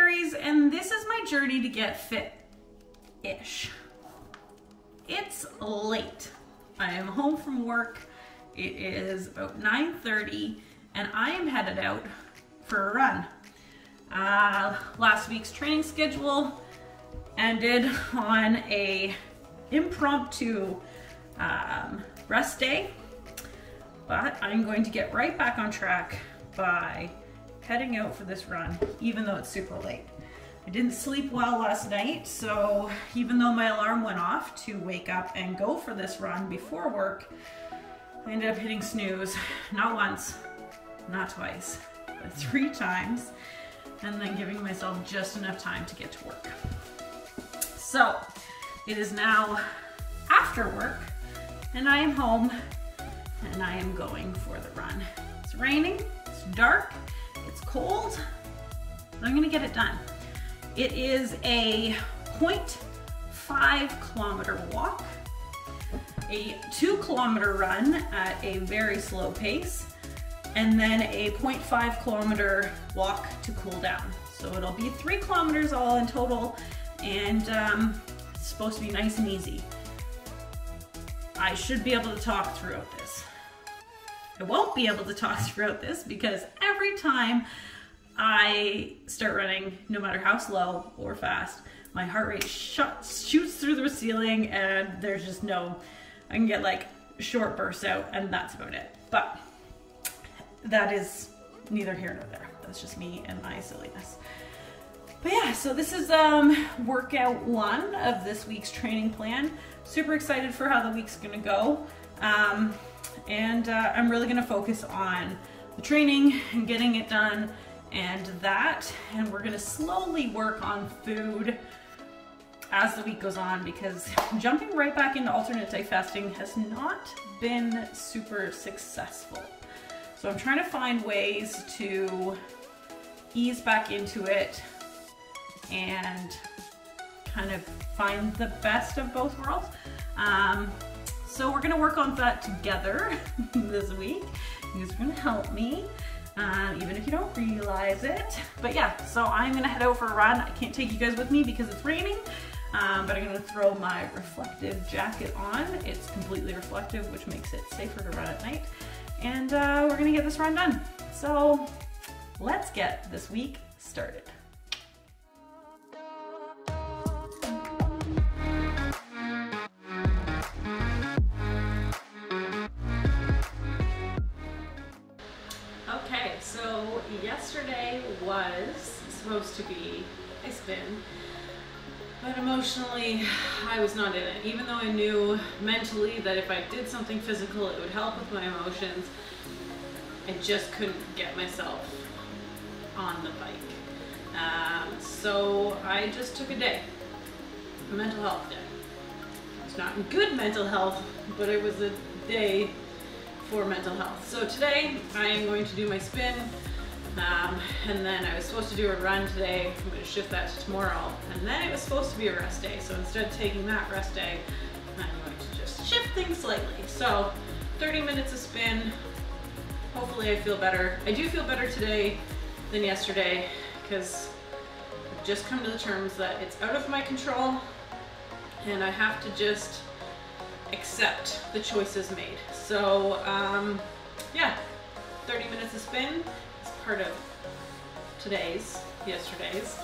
Fairies, and this is my journey to get fit-ish. It's late. I am home from work. It is about 9:30 and I am headed out for a run. Last week's training schedule ended on a impromptu rest day, but I'm going to get right back on track by heading out for this run, even though it's super late. I didn't sleep well last night, so even though my alarm went off to wake up and go for this run before work, I ended up hitting snooze, not once, not twice, but 3 times, and then giving myself just enough time to get to work. So it is now after work, and I am home, and I am going for the run. It's raining, it's dark, it's cold, but I'm gonna get it done. It is a 0.5 kilometer walk, a 2 kilometer run at a very slow pace, and then a 0.5 kilometer walk to cool down. So it'll be 3 kilometers all in total, and it's supposed to be nice and easy. I should be able to talk throughout this. I won't be able to talk throughout this because every time I start running, no matter how slow or fast, my heart rate shoots through the ceiling, and there's just no, I can get like short bursts out, and that's about it. But that is neither here nor there. That's just me and my silliness. But yeah, so this is workout 1 of this week's training plan. Super excited for how the week's gonna go. And I'm really gonna focus on the training and getting it done and we're gonna slowly work on food as the week goes on, because jumping right back into alternate day fasting has not been super successful. So I'm trying to find ways to ease back into it and kind of find the best of both worlds. So we're gonna work on that together this week. You guys are gonna help me, even if you don't realize it. But yeah, so I'm gonna head out for a run. I can't take you guys with me because it's raining, but I'm gonna throw my reflective jacket on. It's completely reflective, which makes it safer to run at night. And we're gonna get this run done. So let's get this week started. Okay, so yesterday was supposed to be a spin, but emotionally I was not in it. Even though I knew mentally that if I did something physical it would help with my emotions, I just couldn't get myself on the bike. So I just took a day, a mental health day. It's not good mental health, but it was a day for mental health. So today I am going to do my spin, and then I was supposed to do a run today. I'm going to shift that to tomorrow, and then it was supposed to be a rest day. So instead of taking that rest day, I'm going to just shift things slightly. So 30 minutes of spin. Hopefully I feel better. I do feel better today than yesterday because I've just come to the terms that it's out of my control and I have to just accept the choices made. So yeah, 30 minutes of spin is part of yesterday's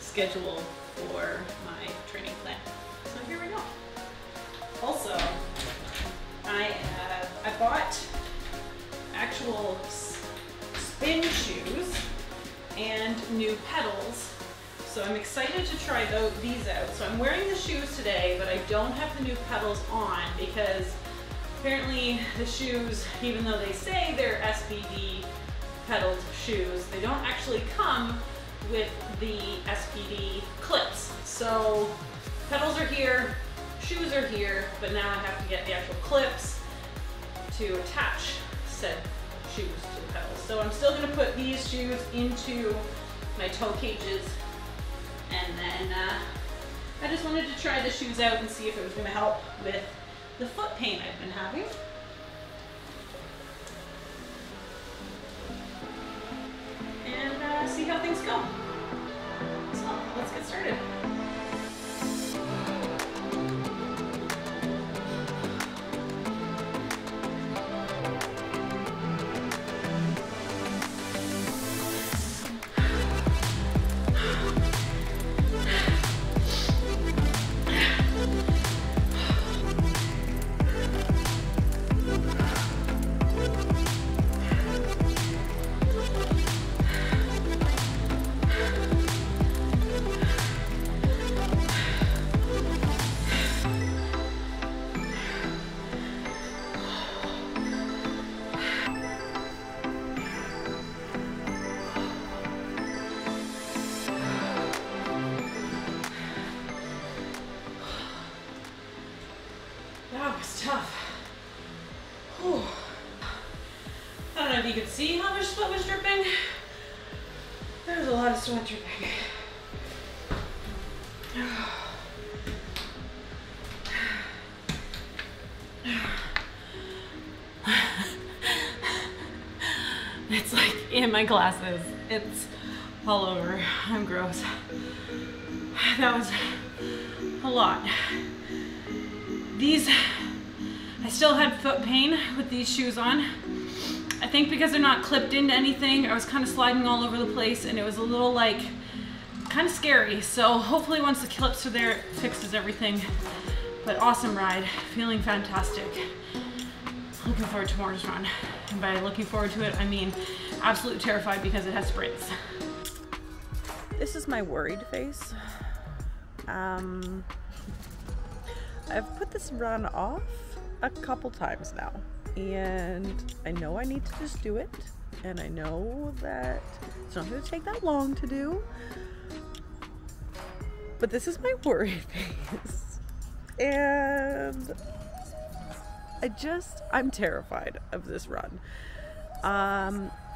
schedule for my training plan. So here we go. Also, I bought actual spin shoes and new pedals. So I'm excited to try these out. So I'm wearing the shoes today, but I don't have the new pedals on because apparently the shoes, even though they say they're SPD pedaled shoes, they don't actually come with the SPD clips. So pedals are here, shoes are here, but now I have to get the actual clips to attach said shoes to the pedals. So I'm still gonna put these shoes into my toe cages, and then I just wanted to try the shoes out and see if it was gonna help with the foot pain I've been having. And see how things go. last winter thing. It's like in my glasses. It's all over. I'm gross. That was a lot. I still had foot pain with these shoes on. I think because they're not clipped into anything, I was kind of sliding all over the place and it was a little like, kind of scary. So hopefully once the clips are there, it fixes everything. But awesome ride, feeling fantastic. Looking forward to tomorrow's run. And by looking forward to it, I mean absolutely terrified because it has sprints. This is my worried face. I've put this run off a couple times now, and I know I need to just do it, and I know that it's not going to take that long to do, but this is my worried face, and I'm terrified of this run.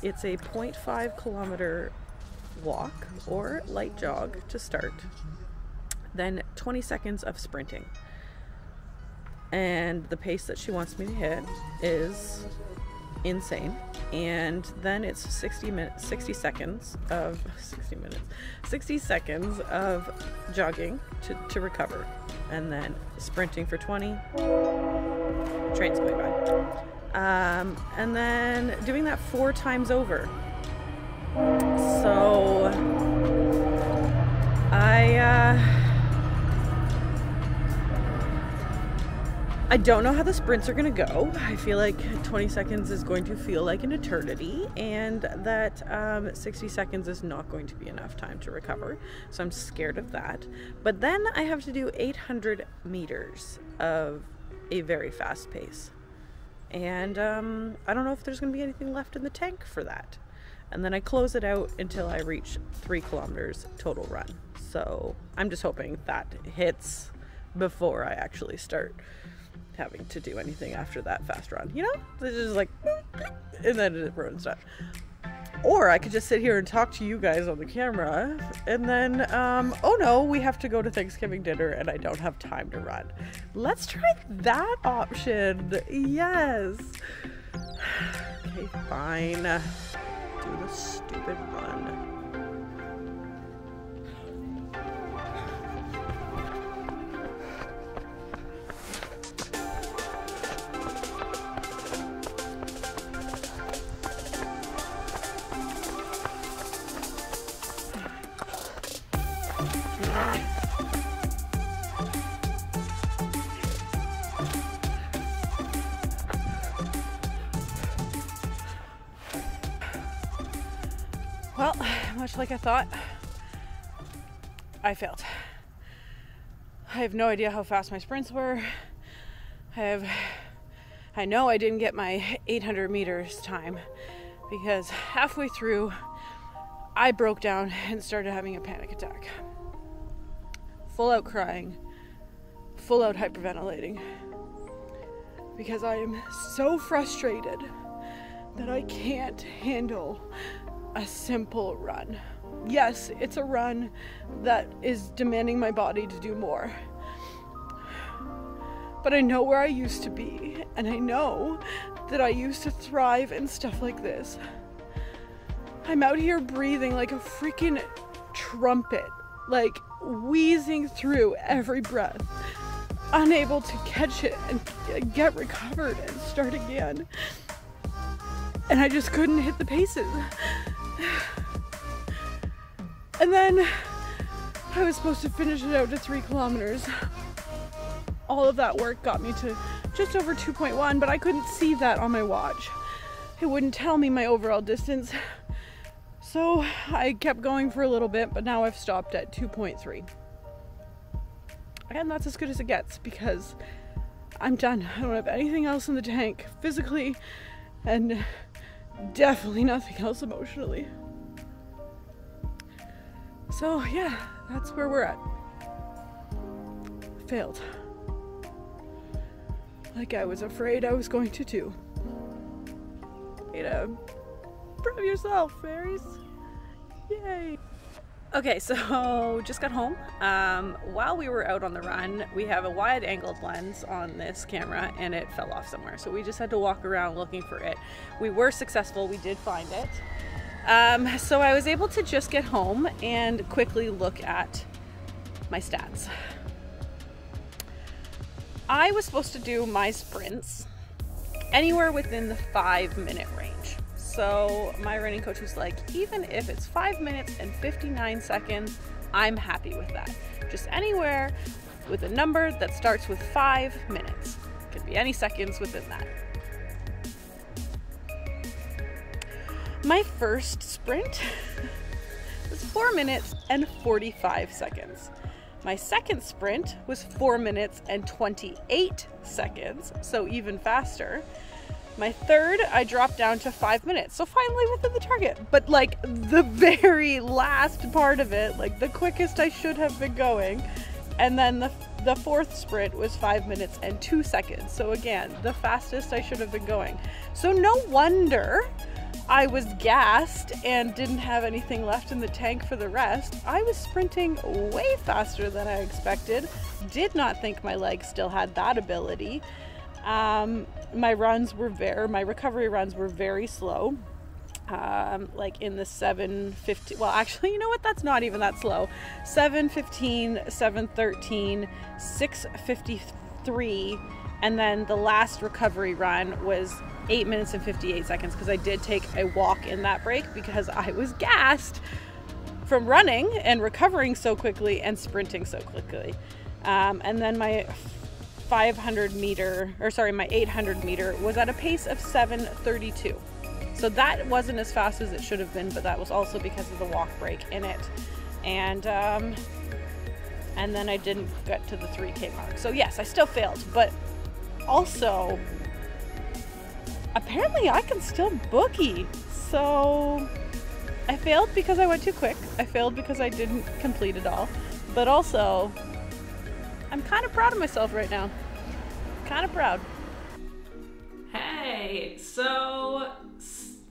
It's a 0.5 kilometer walk or light jog to start, then 20 seconds of sprinting. And the pace that she wants me to hit is insane. And then it's 60 seconds of jogging to recover. And then sprinting for 20. Train's going by. And then doing that 4 times over. So I don't know how the sprints are gonna go. I feel like 20 seconds is going to feel like an eternity, and that 60 seconds is not going to be enough time to recover. So I'm scared of that. But then I have to do 800 meters of a very fast pace. And I don't know if there's gonna be anything left in the tank for that. And then I close it out until I reach 3 kilometers total run. So I'm just hoping that hits before I actually start having to do anything after that fast run. You know, it's just like, and then it ruins stuff. Or I could just sit here and talk to you guys on the camera, and then, oh no, we have to go to Thanksgiving dinner and I don't have time to run. Let's try that option. Yes. Okay, fine. Do the stupid run. Well, much like I thought, I failed. I have no idea how fast my sprints were. I know I didn't get my 800 meters time because halfway through I broke down and started having a panic attack. Full out crying, full out hyperventilating, because I am so frustrated that I can't handle a simple run. Yes, it's a run that is demanding my body to do more. But I know where I used to be, and I know that I used to thrive in stuff like this. I'm out here breathing like a freaking trumpet, like wheezing through every breath, unable to catch it and get recovered and start again. And I just couldn't hit the paces. And then I was supposed to finish it out to 3 kilometers. All of that work got me to just over 2.1, but I couldn't see that on my watch. It wouldn't tell me my overall distance. So I kept going for a little bit, but now I've stopped at 2.3. And that's as good as it gets because I'm done. I don't have anything else in the tank physically, and definitely nothing else emotionally. So yeah, that's where we're at. Failed. Like I was afraid I was going to do. You know, prove yourself, fairies. Yay! Okay, so just got home. While we were out on the run, we have a wide angled lens on this camera and it fell off somewhere. So we just had to walk around looking for it. We were successful, we did find it. So I was able to just get home and quickly look at my stats. I was supposed to do my sprints anywhere within the 5-minute range. So my running coach was like, even if it's 5 minutes and 59 seconds, I'm happy with that. Just anywhere with a number that starts with 5 minutes. Could be any seconds within that. My first sprint was 4 minutes and 45 seconds. My second sprint was 4 minutes and 28 seconds, so even faster. My third, I dropped down to 5 minutes, so finally within the target. But like the very last part of it, like the quickest I should have been going. And then the fourth sprint was 5 minutes and 2 seconds. So again, the fastest I should have been going. So no wonder I was gassed and didn't have anything left in the tank for the rest. I was sprinting way faster than I expected. Did not think my legs still had that ability. My recovery runs were very slow. Like in the 7:15, well actually, you know what, that's not even that slow. 7:15, 7:13, 6:53, and then the last recovery run was 8 minutes and 58 seconds because I did take a walk in that break because I was gassed from running and recovering so quickly and sprinting so quickly. And then my 800 meter was at a pace of 7:32. So that wasn't as fast as it should have been, but that was also because of the walk break in it. And then I didn't get to the 3K mark. So yes, I still failed, but also apparently I can still boogie. So I failed because I went too quick. I failed because I didn't complete it all, but also I'm kind of proud of myself right now. Kind of proud. Hey, so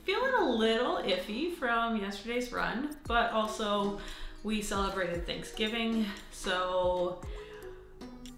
feeling a little iffy from yesterday's run, but also we celebrated Thanksgiving, so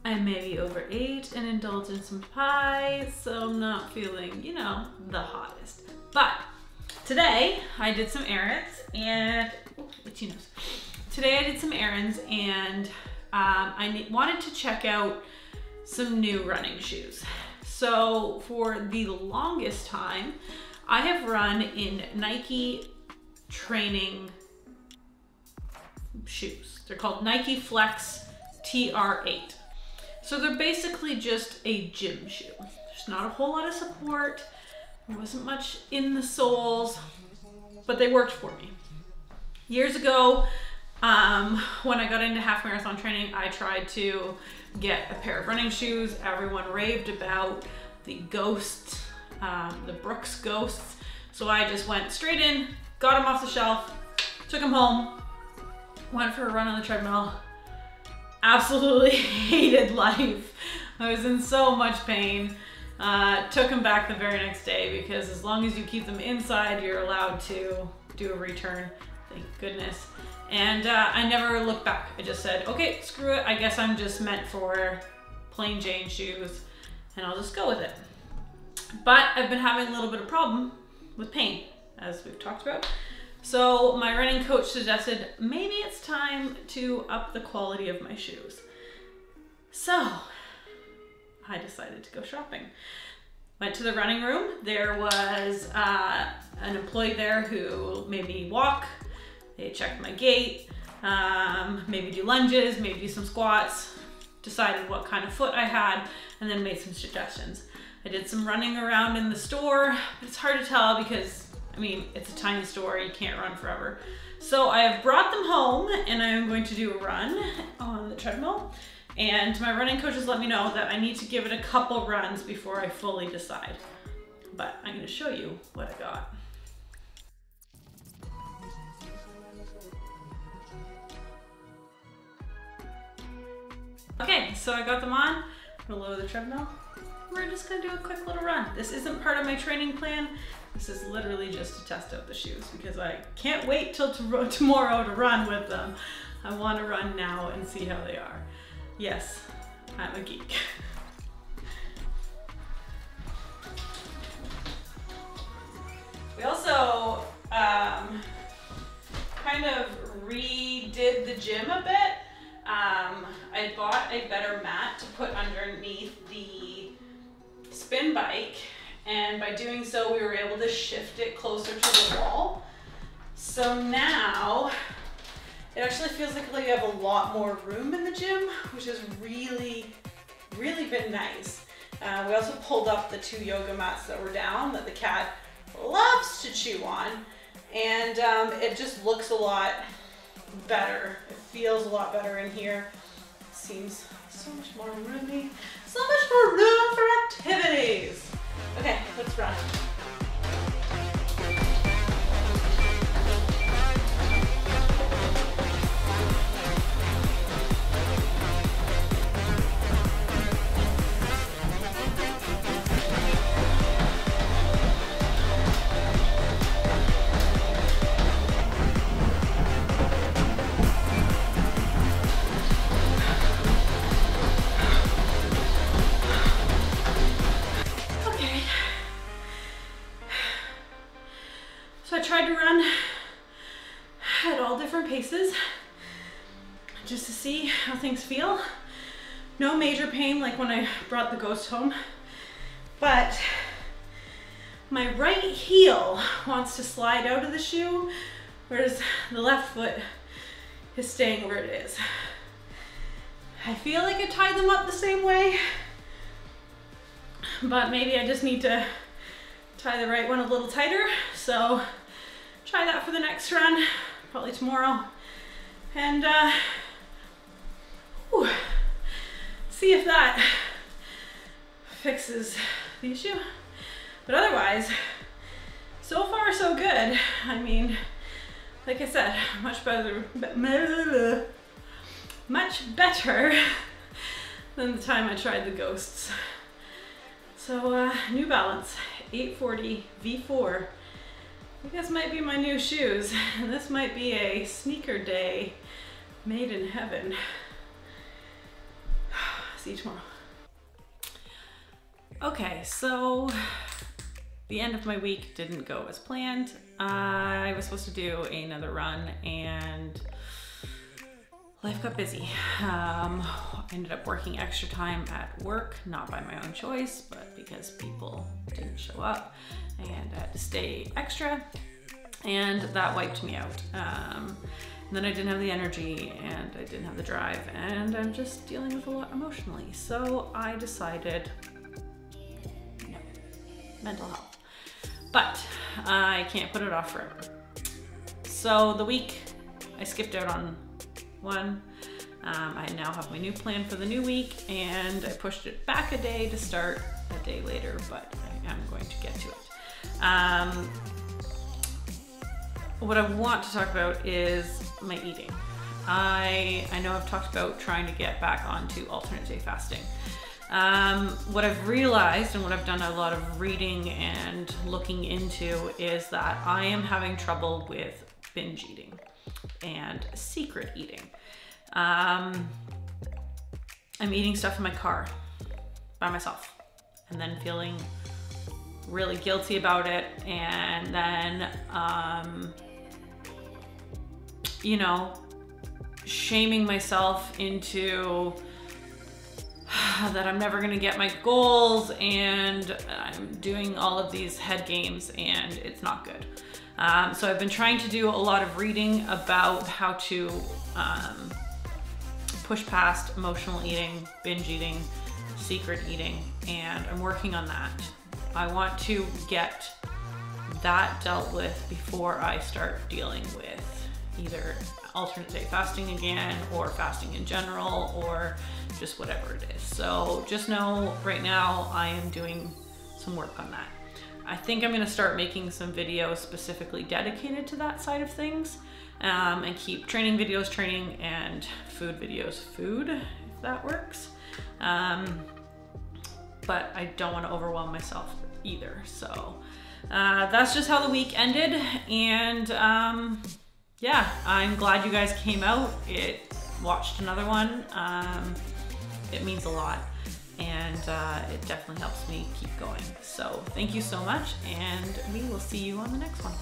I maybe overate and indulged in some pie, so I'm not feeling, you know, the hottest. But today I did some errands and, itchy nose. Today I did some errands and I wanted to check out some new running shoes. So for the longest time, I have run in Nike training shoes. They're called Nike Flex TR8. So they're basically just a gym shoe. There's not a whole lot of support. There wasn't much in the soles, but they worked for me. Years ago, when I got into half marathon training, I tried to get a pair of running shoes. Everyone raved about the Ghosts, the Brooks Ghosts. So I just went straight in, got them off the shelf, took them home, went for a run on the treadmill. Absolutely hated life. I was in so much pain. Took them back the very next day because as long as you keep them inside, you're allowed to do a return. Thank goodness. And I never looked back. I just said, okay, screw it. I guess I'm just meant for plain Jane shoes and I'll just go with it. But I've been having a little bit of problem with pain, as we've talked about. So my running coach suggested maybe it's time to up the quality of my shoes. So I decided to go shopping. Went to the running room. There was an employee there who made me walk. They checked my gait, maybe do lunges, maybe do some squats, decided what kind of foot I had, and then made some suggestions. I did some running around in the store, but it's hard to tell because, I mean, it's a tiny store, you can't run forever. So I have brought them home and I am going to do a run on the treadmill. And my running coach has let me know that I need to give it a couple runs before I fully decide. But I'm gonna show you what I got. Okay, so I got them on, below the treadmill. We're just gonna do a quick little run. This isn't part of my training plan. This is literally just to test out the shoes because I can't wait till tomorrow to run with them. I want to run now and see how they are. Yes, I'm a geek. We also kind of redid the gym a bit. I bought a better mat to put underneath the spin bike, and by doing so we were able to shift it closer to the wall. So now it actually feels like we have a lot more room in the gym, which has really been nice. We also pulled up the 2 yoga mats that were down that the cat loves to chew on, and it just looks a lot better. It feels a lot better in here. It seems so much more roomy, so much more room for activities. Okay, let's run. So I tried to run at all different paces just to see how things feel. No major pain like when I brought the Ghost home, but my right heel wants to slide out of the shoe, whereas the left foot is staying where it is. I feel like I tied them up the same way, but maybe I just need to tie the right one a little tighter. So try that for the next run, probably tomorrow, and see if that fixes the issue. But otherwise, so far so good. I mean, like I said, much better than the time I tried the Ghosts. So New Balance 840 V4. I think this might be my new shoes, and this might be a sneaker day made in heaven. See you tomorrow. Okay, so the end of my week didn't go as planned. I was supposed to do another run and life got busy. I ended up working extra time at work, not by my own choice, but because people didn't show up and I had to stay extra, and that wiped me out. And then I didn't have the energy and I didn't have the drive, and I'm just dealing with a lot emotionally. So I decided, no, mental health. But I can't put it off forever. So the week I skipped out on one. I now have my new plan for the new week, and I pushed it back a day to start a day later, but I am going to get to it. What I want to talk about is my eating. I know I've talked about trying to get back onto alternate day fasting. What I've realized, and what I've done a lot of reading and looking into, is that I am having trouble with binge eating and secret eating. I'm eating stuff in my car by myself and then feeling really guilty about it, and then you know, shaming myself into that I'm never gonna get my goals, and I'm doing all of these head games, and it's not good. So I've been trying to do a lot of reading about how to push past emotional eating, binge eating, secret eating, and I'm working on that. I want to get that dealt with before I start dealing with either alternate day fasting again, or fasting in general, or just whatever it is. So just know right now I am doing some work on that. I think I'm gonna start making some videos specifically dedicated to that side of things, and keep training videos training, and food videos food, if that works. But I don't want to overwhelm myself either. So that's just how the week ended. And yeah, I'm glad you guys came out. Watched another one. It means a lot, and it definitely helps me keep going. So thank you so much, and we will see you on the next one.